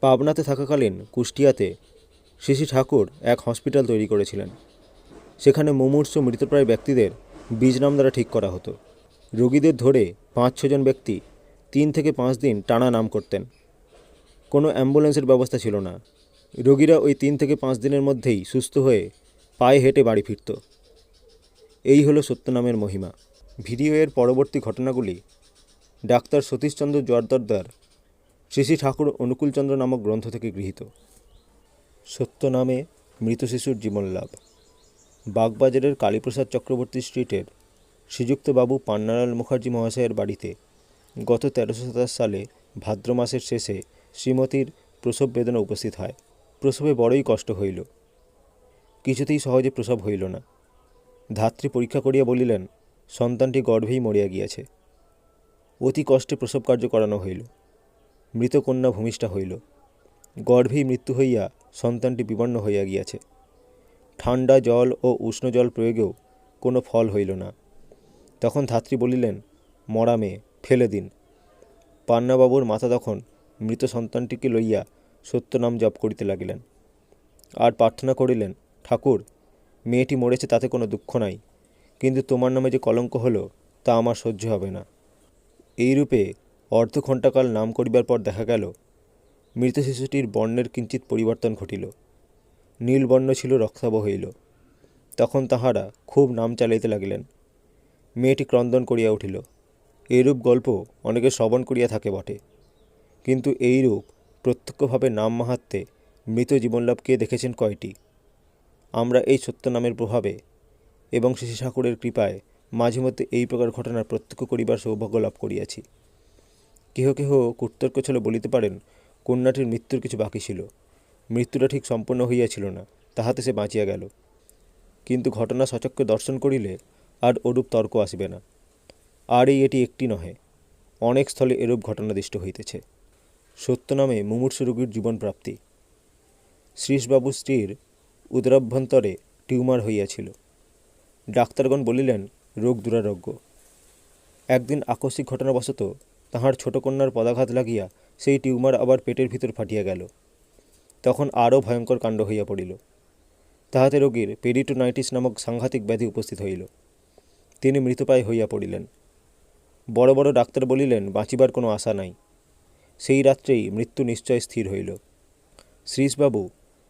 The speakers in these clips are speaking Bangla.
পাবনাতে থাকাকালীন কুষ্টিয়াতে শ্রী ঠাকুর এক হসপিটাল তৈরি করেছিলেন। সেখানে মুমূর্ষু মৃতপ্রায় ব্যক্তিদের বীজনাম দ্বারা ঠিক করা হতো। রোগীদের ধরে 5-6 জন ব্যক্তি 3 থেকে 5 দিন টানা নাম করতেন। কোনো অ্যাম্বুলেন্সের ব্যবস্থা ছিল না। রোগীরা ওই 3 থেকে 5 দিনের মধ্যেই সুস্থ হয়ে পায়ে হেঁটে বাড়ি ফিরত। এই হলো সত্যনামের মহিমা। ভিডিওর পরবর্তী ঘটনাগুলি ডাক্তার সতীশচন্দ্র জোয়ারদার শ্রী ঠাকুর অনুকূলচন্দ্র নামক গ্রন্থ থেকে গৃহীত। সত্যনামে মৃত শিশুর জীবনলাভ। বাগবাজারের কালীপ্রসাদ চক্রবর্তী স্ট্রিটের শ্রীযুক্ত বাবু পান্নালাল মুখার্জি মহাশয়ের বাড়িতে গত 1327 সালে ভাদ্র মাসের শেষে শ্রীমতীর প্রসব বেদনা উপস্থিত হয়। প্রসবে বড়ই কষ্ট হইল। কিছুতেই সহজে প্রসব হইল না। ধাত্রী পরীক্ষা করিয়া বলিলেন, সন্তানটি গর্ভেই মরিয়া গিয়াছে। অতি কষ্টে প্রসব কার্য করানো হইল। মৃত কন্যা ভূমিষ্ঠা হইল। গর্ভেই মৃত্যু হইয়া সন্তানটি বিবর্ণ হইয়া গিয়াছে। ঠান্ডা জল ও উষ্ণ জল প্রয়োগেও কোনো ফল হইল না। তখন ধাত্রী বলিলেন, মরা মেয়ে, ফেলে দিন। পান্নাবাবুর মাতা তখন মৃত সন্তানটিকে লইয়া সত্যনাম জপ করিতে লাগিলেন। আর প্রার্থনা করিলেন, ঠাকুর, মেয়েটি মরেছে তাতে কোনো দুঃখ নাই, কিন্তু তোমার নামে যে কলঙ্ক হলো তা আমার সহ্য হবে না। এইরূপে অর্ধঘণ্টাকাল নাম করিবার পর দেখা গেল মৃত শিশুটির বর্ণের কিঞ্চিৎ পরিবর্তন ঘটিল। নীলবর্ণ ছিল রক্তাভ হইল। তখন তাহারা খুব নাম চালাইতে লাগিলেন। মেয়েটি ক্রন্দন করিয়া উঠিল। এইরূপ গল্প অনেকে শ্রবণ করিয়া থাকে বটে, কিন্তু এইরূপ প্রত্যক্ষভাবে নাম মাহাত্ম্যে মৃত জীবনলাভকে দেখেছেন কয়টি? আমরা এই সত্যনামের প্রভাবে এবং শ্রী ঠাকুরের কৃপায় মাঝে মধ্যে এই প্রকার ঘটনার প্রত্যক্ষ করিবার সৌভাগ্য লাভ করিয়াছি। কেহ কেহ কুর্তর্ক ছলে বলিতে পারেন, কন্যাটির মৃত্যুর কিছু বাকি ছিল, মৃত্যুটা ঠিক সম্পন্ন হইয়াছিল না, তাহাতে সে বাঁচিয়া গেল। কিন্তু ঘটনা সচক্ষে দর্শন করিলে আর ওরূপ তর্ক আসিবে না। আর এটি একটি নহে, অনেক স্থলে এরূপ ঘটনা দৃষ্ট হইতেছে। সত্যনামে মুমূর্ষু রোগীর জীবন প্রাপ্তি। শ্রীশবাবু স্ত্রীর উদরাভ্যন্তরে টিউমার হইয়াছিল। ডাক্তারগণ বলিলেন, রোগ দুরারোগ্য। একদিন আকস্মিক ঘটনাবশত তাহার ছোট কন্যার পদাঘাত লাগিয়া সেই টিউমার আবার পেটের ভিতর ফাটিয়া গেল। তখন আরও ভয়ঙ্কর কাণ্ড হইয়া পড়িল। তাহাতে রোগীর পেরিটোনাইটিস নামক সাংঘাতিক ব্যাধি উপস্থিত হইল। তিনি মৃতপ্রায় হইয়া পড়িলেন। বড় বড় ডাক্তার বলিলেন, বাঁচিবার কোনো আশা নাই। সেই রাত্রেই মৃত্যু নিশ্চয় স্থির হইল। শ্রীশবাবু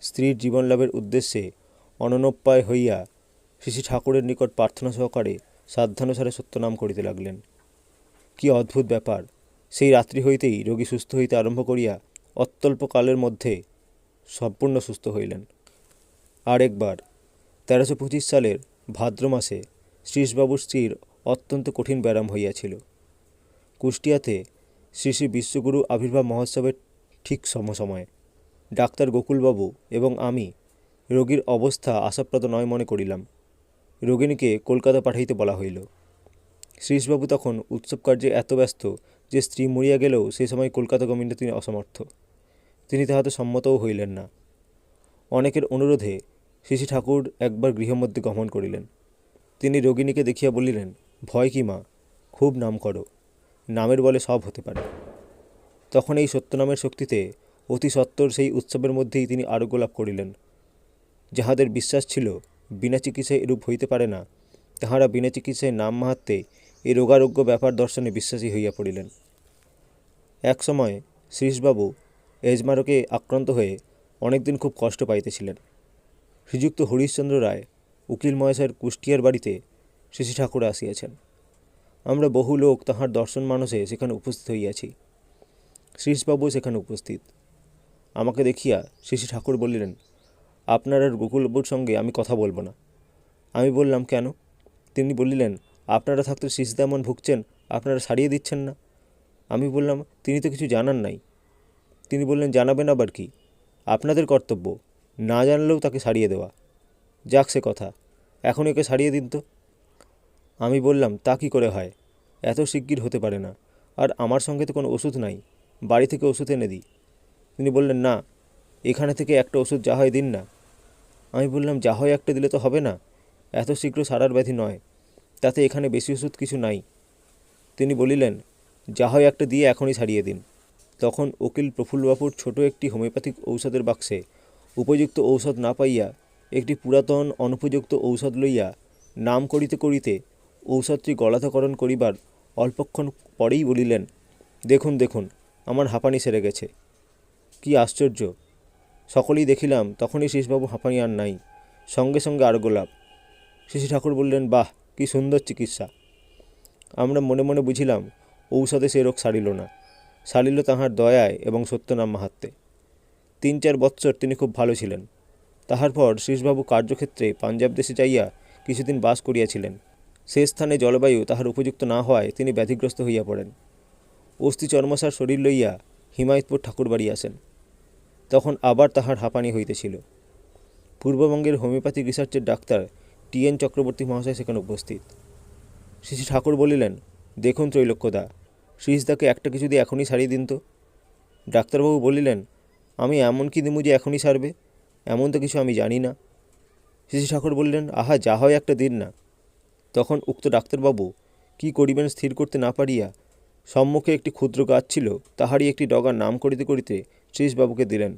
স্ত্রীর জীবনলাভের উদ্দেশ্যে অননোপায় হইয়া শ্রী ঠাকুরের নিকট প্রার্থনা সহকারে সাধ্যানুসারে সত্যনাম করিতে লাগলেন। কি অদ্ভুত ব্যাপার! সেই রাত্রি হইতেই রোগী সুস্থ হইতে আরম্ভ করিয়া অত্যল্প কালের মধ্যে সম্পূর্ণ সুস্থ হইলেন। আর একবার 1325 সালের ভাদ্র মাসে শ্রীশবাবুর স্ত্রীর অত্যন্ত কঠিন ব্যারাম হইয়াছিল। কুষ্টিয়াতে শ্রী শ্রী বিশ্বগুরু আবির্ভাব মহোৎসবের ঠিক সমসময়ে ডাক্তার গোকুলবাবু এবং আমি রোগীর অবস্থা আশাপ্রদ নয় মনে করিলাম। রোগিণীকে কলকাতা পাঠাইতে বলা হইল। শ্রীশবাবু তখন উৎসব কার্যে এত ব্যস্ত যে স্ত্রী মরিয়া গেলেও সে সময় কলকাতা গমনে তিনি অসমর্থ। তিনি তাহাতে সম্মতও হইলেন না। অনেকের অনুরোধে শ্রী ঠাকুর একবার গৃহমধ্যে গমন করিলেন। তিনি রোগিণীকে দেখিয়া বলিলেন, ভয় কি মা, খুব নাম করো, নামের বলে সব হতে পারে। তখন এই সত্যনামের শক্তিতে অতি সত্বর সেই উৎসবের মধ্যেই তিনি আরোগ্য লাভ করিলেন। যাহাদের বিশ্বাস ছিল বিনা চিকিৎসায় এরূপ হইতে পারে না, তাহারা বিনা চিকিৎসায় নাম মাহাত্ম্যে এই রোগারোগ্য ব্যাপার দর্শনে বিশ্বাসী হইয়া পড়িলেন। এক সময় শ্রীশবাবু এজমারকে আক্রান্ত হয়ে অনেকদিন খুব কষ্ট পাইতেছিলেন। শ্রীযুক্ত হরিশচন্দ্র রায় উকিল মহাশয়ের কুষ্টিয়ার বাড়িতে শ্রী ঠাকুর আসিয়াছেন। আমরা বহু লোক তাহার দর্শন মানসে সেখানে উপস্থিত হইয়াছি। শ্রীশবাবু সেখানে উপস্থিত। আমাকে দেখিয়া শ্রী ঠাকুর বলিলেন, আপনার আর গোকুলবাবুর সঙ্গে আমি কথা বলবো না। আমি বললাম, কেন? তিনি বলিলেন, আপনারা থাকতে শ্রীশদা এমন ভুগছেন, আপনারা সারিয়ে দিচ্ছেন না। আমি বললাম, তিনি তো কিছু জানান নাই। তিনি বললেন, জানাবেন আবার কি? আপনাদের কর্তব্য, না জানলেও তাকে সারিয়ে দেওয়া। যাক সে কথা, এখন একে সারিয়ে দিন তো। আমি বললাম, তা কী করে হয়? এত শিগগির হতে পারে না, আর আমার সঙ্গে তো কোনো ওষুধ নাই, বাড়ি থেকে ওষুধ এনে দিই। তিনি বললেন, না, এখানে থেকে একটা ওষুধ যা হয় দিন না। আমি বললাম, যা হয় একটা দিলে তো হবে না, এত শীঘ্র সারার ব্যাধি নয়, তাতে এখানে বেশি ওষুধ কিছু নাই। তিনি বলিলেন, যা হয় একটা দিয়ে এখনই সারিয়ে দিন। তখন উকিল প্রফুল্লবাবুর ছোট একটি হোমিওপ্যাথিক ঔষধের বাক্সে উপযুক্ত ঔষধ না পাইয়া একটি পুরাতন অনুপযুক্ত ঔষধ লইয়া নাম করিতে করিতে ঔষধটি গলাধকরণ করিবার অল্পক্ষণ পরেই বলিলেন, দেখুন দেখুন, আমার হাঁপানি সেরে গেছে। কি আশ্চর্য! সকলেই দেখিলাম তখনই শ্রীশবাবু হাঁপানি আর নাই, সঙ্গে সঙ্গে আরোগ্য লাভ। শ্রী ঠাকুর বললেন, বাহ, কি সুন্দর চিকিৎসা। আমরা মনে মনে বুঝিলাম ঔষধে সে রোগ সারিল না, সারিল তাহার দয়ায় এবং সত্যনাম মাহাত্ম্যে। 3-4 বৎসর তিনি খুব ভালো ছিলেন। তাহার পর শ্রীশবাবু কার্যক্ষেত্রে পাঞ্জাব দেশে যাইয়া কিছুদিন বাস করিয়াছিলেন। সে স্থানে জলবায়ু তাহার উপযুক্ত না হওয়ায় তিনি ব্যাধিগ্রস্ত হইয়া পড়েন। অস্থি চর্মসার শরীর লইয়া হিমায়তপুর ঠাকুরবাড়ি আসেন। তখন আবার তাহার হাঁপানি হইতেছিল। পূর্ববঙ্গের হোমিওপ্যাথিক রিসার্চের ডাক্তার TN চক্রবর্তী মহাশয় সেখানে উপস্থিত। শ্রী ঠাকুর বলিলেন, দেখুন ত্রৈলোক্যদা, শ্রীশদাকে একটা কিছু দিয়ে এখনই সারিয়ে দিন তো। ডাক্তারবাবু বলিলেন, আমি এমন কি দিমু যে এখনই সারবে? এমন তো কিছু আমি জানি না। শ্রী ঠাকুর বললেন, আহা, যা হয় একটা দিন না। তখন উক্ত ডাক্তারবাবু কি করিবেন স্থির করতে না পারিয়া সম্মুখে একটি ক্ষুদ্র গাছ ছিল, তাহারই একটি ডগার নাম করিতে করিতে শ্রীশবাবুকে দিলেন।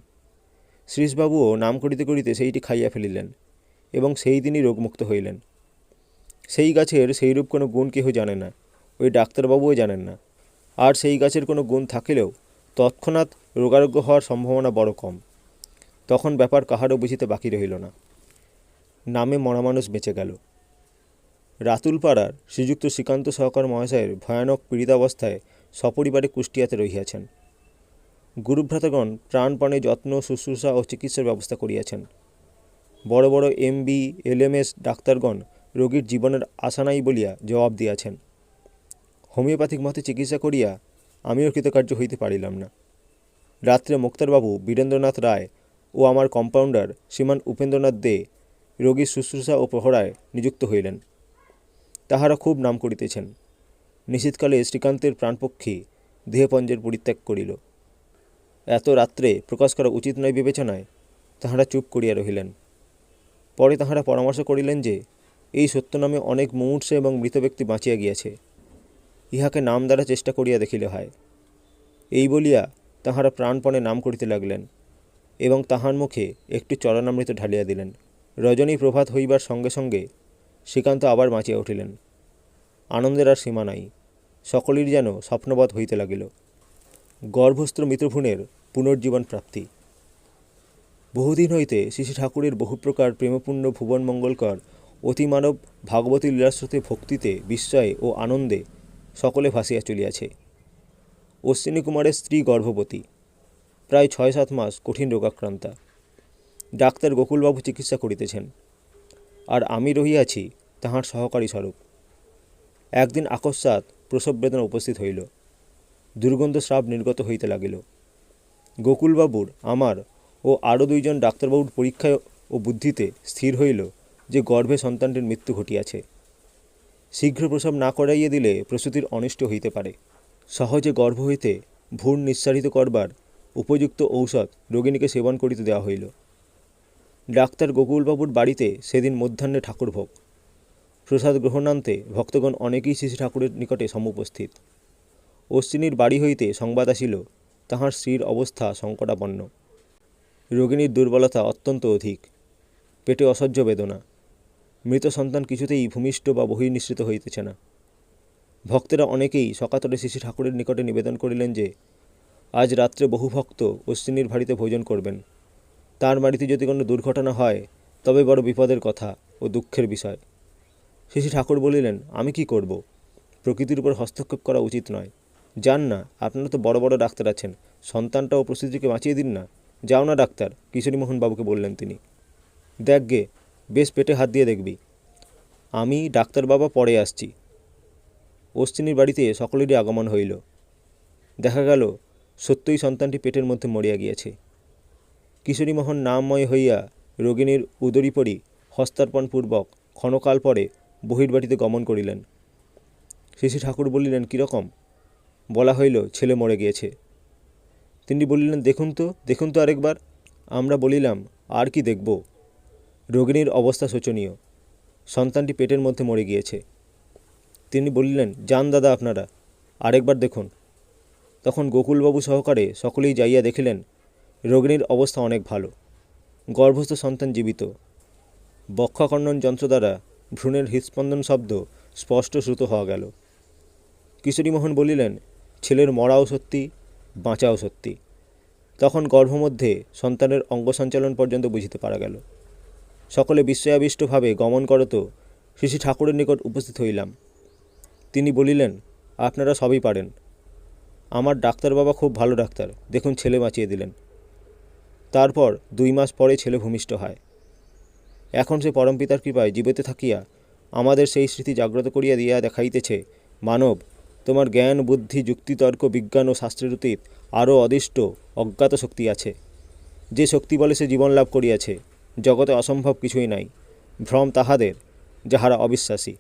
শ্রীশবাবুও নাম করিতে করিতে সেইটি খাইয়া ফেলিলেন এবং সেই দিনই রোগমুক্ত হইলেন। সেই গাছের সেইরূপ কোনো গুণ কেহ জানে না, ওই ডাক্তারবাবুও জানেন না। আর সেই গাছের কোনো গুণ থাকিলেও তৎক্ষণাৎ রোগারোগ্য হওয়ার সম্ভাবনা বড় কম। তখন ব্যাপার কাহারও বুঝিতে বাকি রহিল না। নামে মরা মানুষ বেঁচে গেল। রাতুলপাড়ার শ্রীযুক্ত শ্রীকান্ত সহকার মহাশয়ের ভয়ানক পীড়িতাবস্থায় সপরিবারে কুষ্টিয়াতে রহিয়াছেন। গুরুভ্রাতাগণ প্রাণপণে যত্ন, শুশ্রূষা ও চিকিৎসার ব্যবস্থা করিয়াছেন। বড় বড় MB, LMS ডাক্তারগণ রোগীর জীবনের আশা নাই বলিয়া জবাব দিয়াছেন। হোমিওপ্যাথিক মতে চিকিৎসা করিয়া আমিও কৃতকার্য হইতে পারিলাম না। রাত্রে মুক্তারবাবু, বীরেন্দ্রনাথ রায় ও আমার কম্পাউন্ডার শ্রীমান উপেন্দ্রনাথ দে রোগীর শুশ্রূষা ও প্রহরায় নিযুক্ত হইলেন। তাহারা খুব নাম করিতেছেন। নিশীথকালে শ্রীকান্তের প্রাণপক্ষী দেহপঞ্জের পরিত্যাগ করিল। এত রাত্রে প্রকাশ করা উচিত নয় বিবেচনায় তাহারা চুপ করিয়া রহিলেন। পরে তাহারা পরামর্শ করিলেন যে এই সত্য নামে অনেক মুমূর্ষ এবং মৃত ব্যক্তি বাঁচিয়া গিয়াছে, ইহাকে নাম দ্বারা চেষ্টা করিয়া দেখিলে হয়। এই বলিয়া তাহারা প্রাণপণে নাম করিতে লাগলেন এবং তাহার মুখে একটু চরণামৃত ঢালিয়া দিলেন। রজনী প্রভাত হইবার সঙ্গে সঙ্গে শ্রীকান্ত আবার বাঁচিয়া উঠিলেন। আনন্দের আর সীমা নাই। সকলের যেন স্বপ্নবৎ হইতে লাগিল। গর্ভস্থ মিত্রভূণের পুনর্জীবন প্রাপ্তি। বহুদিন হইতে শ্রী ঠাকুরের বহুপ্রকার প্রেমপূর্ণ ভুবন মঙ্গলকর অতিমানব ভাগবতী লীলাস্রোতে ভক্তিতে, বিস্ময়ে ও আনন্দে সকলে ভাসিয়া চলিয়াছে। অশ্বিনী কুমারের স্ত্রী গর্ভবতী, প্রায় 6-7 মাস কঠিন রোগাক্রান্তা। ডাক্তার গোকুলবাবু চিকিৎসা করিতেছেন, আর আমি রহিয়াছি তাহার সহকারী স্বরূপ। একদিন আকস্মাৎ প্রসব বেদনা উপস্থিত হইল। দুর্গন্ধ স্রাব নির্গত হইতে লাগিল। গোকুলবাবুর, আমার ও আরও 2 জন ডাক্তারবাবুর পরীক্ষায় ও বুদ্ধিতে স্থির হইল যে গর্ভে সন্তানটির মৃত্যু ঘটিয়াছে। শীঘ্র প্রসব না করাইয়া দিলে প্রসূতির অনিষ্ট হইতে পারে। সহজে গর্ভ হইতে ভ্রূণ নিঃসারিত করবার উপযুক্ত ঔষধ রোগিণীকে সেবন করিতে দেওয়া হইল। ডাক্তার গোকুলবাবুর বাড়িতে সেদিন মধ্যাহ্নে ঠাকুরভোগ। প্রসাদ গ্রহণান্তে ভক্তগণ অনেকেই শ্রী ঠাকুরের নিকটে সমুপস্থিত। অশ্বিনীর বাড়ি হইতে সংবাদ আসিল তাহার স্ত্রীর অবস্থা সংকটাপন্ন। রোগিণীর দুর্বলতা অত্যন্ত অধিক, পেটে অসহ্য বেদনা। মৃত সন্তান কিছুতেই ভূমিষ্ঠ বা বহির্নিঃসৃত হইতেছে না। ভক্তেরা অনেকেই সকাতরে শ্রী ঠাকুরের নিকটে নিবেদন করিলেন যে আজ রাত্রে বহু ভক্ত অশ্বিনীর বাড়িতে ভোজন করবেন। তার বাড়িতে যদি কোনো দুর্ঘটনা হয় তবে বড় বিপদের কথা ও দুঃখের বিষয়। শ্রী ঠাকুর বলিলেন, আমি কি করব? প্রকৃতির উপর হস্তক্ষেপ করা উচিত নয়। যান না, আপনারা তো বড় বড় ডাক্তার আছেন, সন্তানটা ও প্রসূতিকে বাঁচিয়ে দিন না। যাও না ডাক্তার, কিশোরীমোহন বাবুকে বললেন তিনি। দেখ গে, বেশ পেটে হাত দিয়ে দেখবি। আমি ডাক্তার বাবা পরে আসছি। অশ্বিনীর বাড়িতে সকলেরই আগমন হইল। দেখা গেল সত্যই সন্তানটি পেটের মধ্যে মরিয়া গিয়াছে। কিশোরীমোহন নামময় হইয়া রোগিণীর উদরীপরি হস্তার্পণপূর্বক ক্ষণকাল পরে বহির্বাটিতে গমন করিলেন। শ্রী ঠাকুর বলিলেন, কীরকম? বলা হইল, ছেলে মরে গিয়েছে। তিনি বলিলেন, দেখুন তো আরেকবার। আমরা বলিলাম, আর কি দেখব? রোগিণীর অবস্থা শোচনীয়, সন্তানটি পেটের মধ্যে মরে গিয়েছে। তিনি বলিলেন, যান দাদা আপনারা, আরেকবার দেখুন। তখন গোকুলবাবু সহকারে সকলেই যাইয়া দেখিলেন রোগিণীর অবস্থা অনেক ভালো। গর্ভস্থ সন্তান জীবিত। বক্ষাকর্ণন যন্ত্র দ্বারা ভ্রূণের হৃৎস্পন্দন শব্দ স্পষ্ট শ্রুত হওয়া গেল। কিশোরীমোহন বলিলেন, ছেলের মরাও সত্যি, বাঁচাও সত্যি। তখন গর্ভমধ্যে সন্তানের অঙ্গ সঞ্চালন পর্যন্ত বুঝিতে পারা গেল। সকলে বিস্ময়াবিষ্টভাবে গমন করত শ্রী শ্রী ঠাকুরের নিকট উপস্থিত হইলাম। তিনি বলিলেন, আপনারা সবই পারেন। আমার ডাক্তার বাবা খুব ভালো ডাক্তার, দেখুন ছেলে বাঁচিয়ে দিলেন। তারপর 2 মাস পরে ছেলে ভূমিষ্ঠ হয়। এখন সে পরমপিতার কৃপায় জীবিত থাকিয়া আমাদের সেই স্মৃতি জাগ্রত করিয়া দিয়া দেখাইতেছে, মানব, তোমার জ্ঞান, বুদ্ধি, যুক্তিতর্ক, বিজ্ঞান ও শাস্ত্রের অতীত আরও অদিষ্ট অজ্ঞাত শক্তি আছে। যে শক্তি বলে সে জীবন লাভ করিয়াছে। জগতে অসম্ভব কিছুই নাই। ভ্রম তাহাদের যাহারা অবিশ্বাসী।